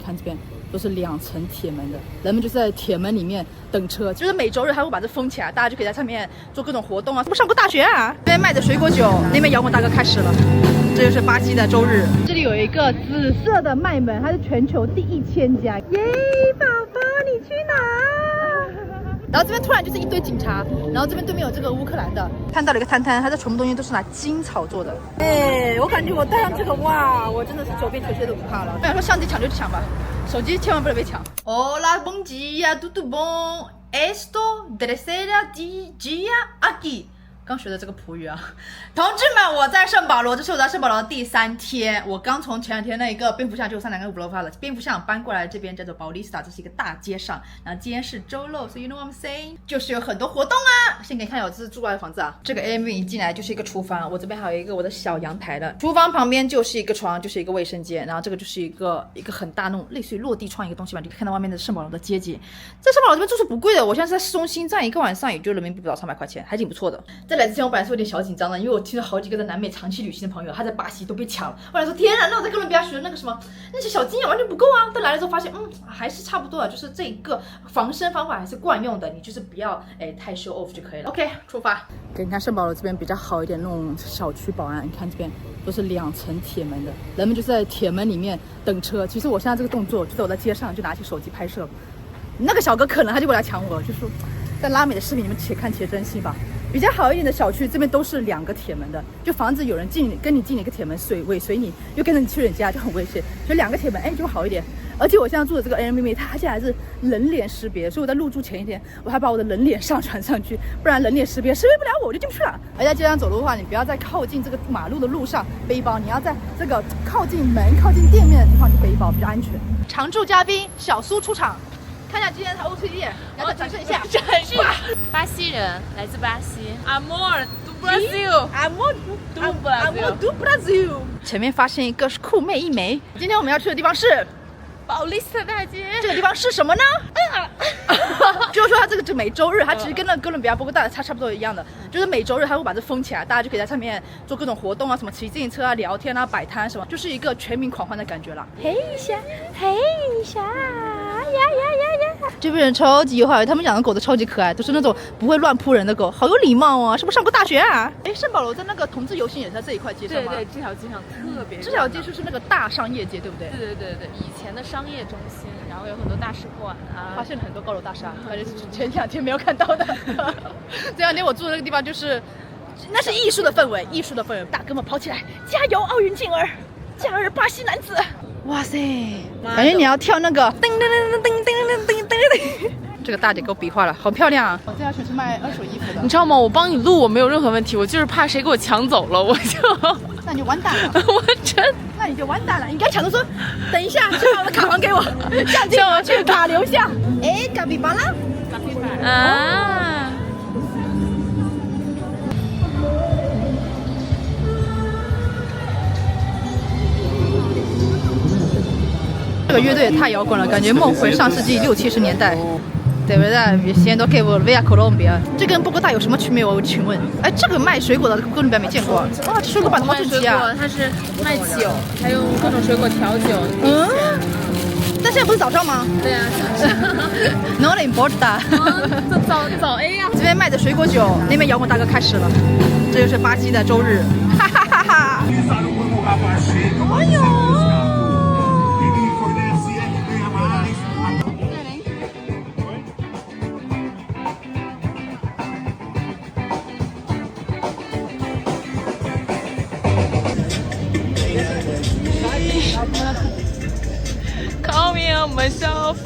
看这边都是2层铁门的，人们就在铁门里面等车，就是每周日还会把这封起来，大家就可以在上面做各种活动啊。不上过大学啊？这边卖的水果酒，那边摇滚大哥开始了。这就是巴西的周日，这里有一个紫色的卖门，它是全球第1000家。耶，宝宝你去哪？然后这边突然就是一堆警察，然后这边对面有这个乌克兰的，看到了一个摊摊，它这全部东西都是拿金草做的。哎，我感觉我戴上这个，哇，我真的是走遍全世界都不怕了。我想说相机抢就去抢吧，手机千万不能被抢。Hola, bom dia, tudo bom? Estou terceira dia aqui。刚学的这个葡语啊，同志们，我在圣保罗，这是我在圣保罗的第3天。我刚从前2天那一个蝙蝠巷，就3两个5楼发了，蝙蝠巷搬过来这边叫做保利斯塔，这是一个大街上。然后今天是周六，所以 you know what I'm saying， 就是有很多活动啊。先给你看一下我这是住来的房子啊，这个 AMV 一进来就是一个厨房，我这边还有一个我的小阳台的，厨房旁边就是一个床，就是一个卫生间，然后这个就是一个很大那种类似于落地窗一个东西吧，你可以看到外面的圣保罗的街景。在圣保罗这边住宿不贵的，我现在是在市中心站，一个晚上也就人民币不到300块钱，还挺不错的。在来之前我本来是有点小紧张的，因为我听了好几个在南美长期旅行的朋友，他在巴西都被抢了。我想说天啊，那我在哥伦比亚学的那个什么那些小经验完全不够啊！但来了之后发现，还是差不多的，就是这一个防身方法还是惯用的，你就是不要太 show off 就可以了。OK， 出发。给你看圣保罗这边比较好一点那种小区保安，你看这边都是2层铁门的，人们就在铁门里面等车。其实我现在这个动作就是我在街上就拿起手机拍摄，那个小哥可能他就过来抢我，就说在拉美的视频你们且看且珍惜吧。比较好一点的小区这边都是2个铁门的，就防止有人跟你进了一个铁门尾随你，又跟着你去人家就很危险，所以2个铁门就好一点。而且我现在住的这个 Airbnb 它现在还是人脸识别，所以我在入住前一天我还把我的人脸上传上去，不然人脸识别不了我就进不去了。而在街上走路的话，你不要在靠近这个马路的路上背包，你要在这个靠近门靠近店面的地方去背包比较安全。常驻嘉宾小苏出场，看一下今天的 OOTD， 然后展示一下。展示巴西人，来自巴西。Amor do Brasil。Amor do Brasil。前面发现一个酷妹一枚。今天我们要去的地方是保利斯塔大街。这个地方是什么呢？就是说它这个每周日，它其实跟那哥伦比亚波哥大差不多一样的，就是每周日它会把这封起来，大家就可以在上面做各种活动啊，什么骑自行车啊、聊天啊、摆摊什么，就是一个全民狂欢的感觉了。嘿一下。这边人超级友好，他们养的狗都超级可爱，都是那种不会乱扑人的狗，好有礼貌啊！是不是上过大学啊？圣保罗在那个同志游行也是在这一块街上吗？对，这条街上特别。这条街就是那个大商业街，对不对？对，以前的商业中心，然后有很多大使馆啊，发现了很多高楼大厦，而且是前2天没有看到的。这2天我住的那个地方就是，那是艺术的氛围，大哥们跑起来，加油奥运健儿，加油巴西男子！哇塞，感觉你要跳那个噔。这个大姐给我比划了，好漂亮啊！我这要去卖2手衣服的，你知道吗？我帮你录，我没有任何问题，我就是怕谁给我抢走了，我就。那你就完蛋了，那你就完蛋了！你该抢的说，等一下，先把我的卡还给我，相机我去卡留下。卡比巴拉，啊。这个乐队也太摇滚了，感觉梦回上世纪60、70年代。对不对？现在都给我 Via Colombia， 这跟波哥大有什么区别？我请问，这个卖水果的哥伦比亚没见过。哇，这水果摆的好整齐啊！它是卖酒，还有各种水果调酒。但现在不是早上吗？对啊。No importa。早 A 呀。这边卖的水果酒，那边摇滚大哥开始了。这就是巴西的周日。哈哈哈哈！哎呦！Call me on myself。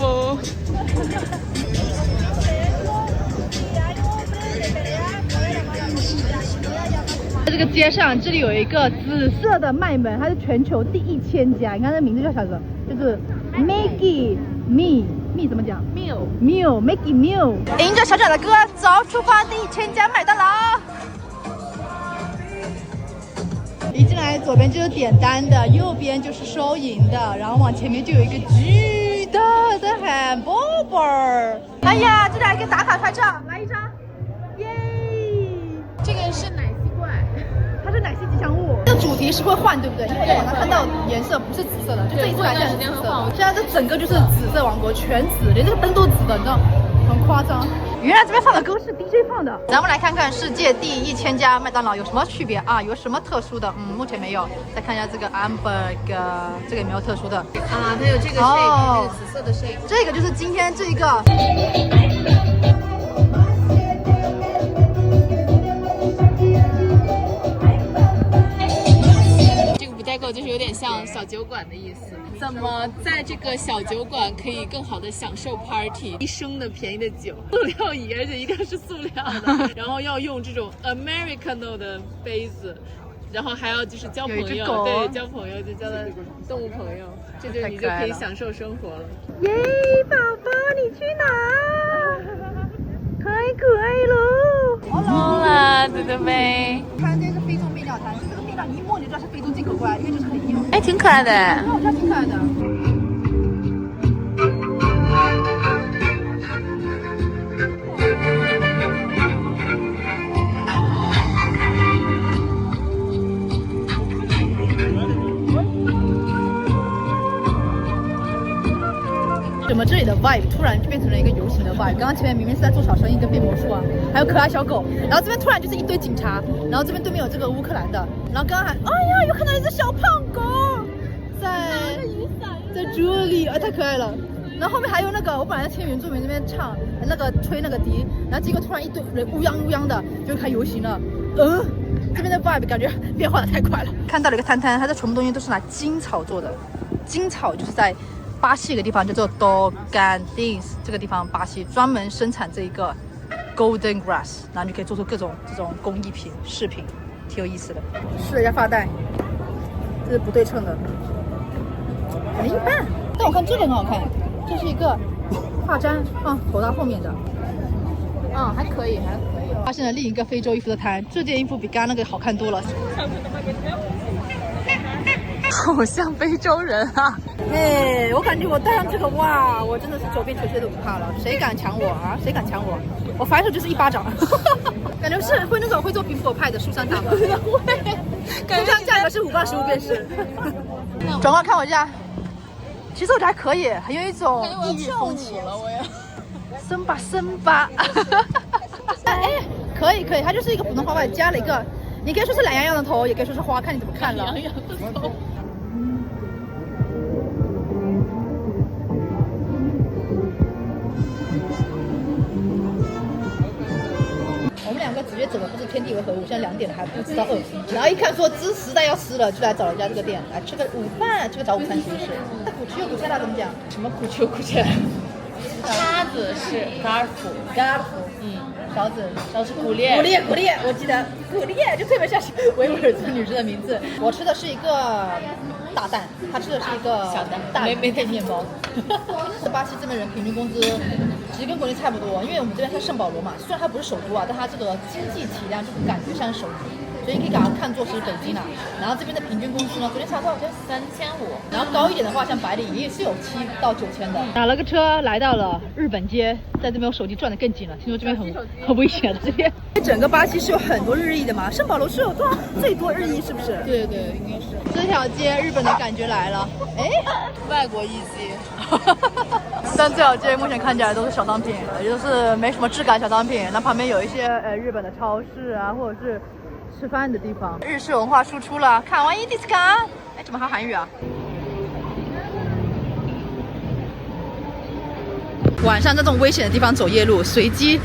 在这个街上，这里有一个紫色的卖门，它是全球第1000家。你看这名字叫啥子？就是 Maggie Me 怎么讲 ？Meal Maggie Meal。迎着小小的歌走，出发第1000家麦当劳。一进来，左边就是点单的，右边就是收银的，然后往前面就有一个巨大的汉堡包。哎呀，这里还可以打卡拍照，来一张，耶！这个是奶昔怪，它是奶昔吉祥物。这主题是会换，对不对？因为在网上看到颜色不是紫色的，就这一次来现在是紫色。现在这整个就是紫色王国，全紫，连这个灯都紫的，你知道，很夸张。原来这边放的歌是 DJ 放的。咱们来看看世界第1000家麦当劳有什么区别啊？有什么特殊的？目前没有。再看一下这个 hamburger， 这个也没有特殊的啊。它有这个 shake， 这个紫色的 shake， 这个就是今天这一个。代购就是有点像小酒馆的意思，怎么在这个小酒馆可以更好的享受 party？ 一升的便宜的酒，塑料椅，而且一定是塑料的，然后要用这种 Americano 的杯子，然后还要就是交朋友，对，交朋友就交到动物朋友，这就是你就可以享受生活了。耶，宝宝你去哪？太可爱了！好啦，对对呗。看这是非洲面料摊，这个面料你一摸你就知道是非洲进口过来，因为就是很硬。哎，挺可爱的。我觉得挺可爱的。怎么这里的 vibe 突然变成了一个游行的 vibe？ 刚刚前面明明是在做小生意跟变魔术啊，还有可爱小狗，然后这边突然就是一堆警察，然后这边对面有这个乌克兰的，然后刚刚还哎呀，有看到一只小胖狗在这里，太可爱了。然后后面还有那个，我本来在听原住民这边唱那个吹那个笛，然后结果突然一堆人乌泱乌泱的就开游行了，这边的 vibe 感觉变化的太快了。看到了一个摊摊，它这全部东西都是拿金草做的，金草就是在巴西一个地方叫做 Tocantins， 这个地方巴西专门生产这一个 golden grass， 然后你可以做出各种这种工艺品、饰品，挺有意思的。试了一下发带，这是不对称的，很一般。但我看这个很好看，这是一个发簪啊，头到后面的，还可以，还可以。发现了另一个非洲衣服的摊，这件衣服比刚刚那个好看多了。好像非洲人啊！哎，我感觉我戴上这个，哇，我真的是走遍全世界都不怕了。谁敢抢我啊？谁敢抢我？我反手就是一巴掌。感觉是会那种会做苹果派的苏珊塔吗？会。苏珊价格是5磅15便士。转过来看我一下，其实我觉得还可以，很有一种异域风情了。我也。森巴森巴。哎，可以，它就是一个普通花外加了一个。你可以说是懒洋洋的头，也可以说是花，看你怎么看了。懒洋洋的头。我们两个直接走的不是天地为何物，现在2点了还不知道饿，然后一看说实在要吃了，就来找人家这个店来吃个午饭，吃个早午餐其实是。古奇有古切拉怎么讲？什么古奇有古切拉？叉子是嘎尔夫，勺子是古列，我记得古列就特别像维吾尔族女生的名字。我吃的是一个大蛋，他吃的是一个小蛋，大没配面包。巴西这边人平均工资其实跟国内差不多，因为我们这边是圣保罗嘛，虽然它不是首都啊，但它这个经济体量就感觉像是首都。所以你可以把它看作是北京啦。然后这边的平均工资呢，昨天查多少钱？3500。然后高一点的话，像白领也是有7到9千的。打了个车来到了日本街，在这边我手机转得更紧了，听说这边很危险的这边。整个巴西是有很多日裔的嘛，圣保罗是有多少最多日裔是不是？对，应该是。这条街日本的感觉来了，外国一街。但这条街目前看起来都是小商品，也就是没什么质感小商品。那旁边有一些日本的超市啊，或者是吃饭的地方。日式文化输出了，看完一迪斯卡，怎么还韩语啊？晚上在这种危险的地方走夜路，随机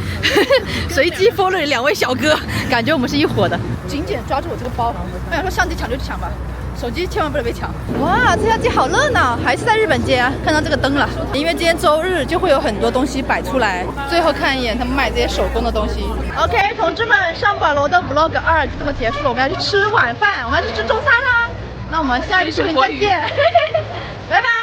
follow 2位小哥，感觉我们是一伙的。紧紧抓住我这个包，我想说相机抢就抢吧。手机千万不能被抢！哇，这条街好热闹，还是在日本街啊！看到这个灯了，因为今天周日就会有很多东西摆出来。最后看一眼他们卖这些手工的东西。OK， 同志们，圣保罗的 Vlog 2就这么结束了，我们要去吃晚饭，我们要去吃中餐啦。那我们下一期视频再见，拜拜。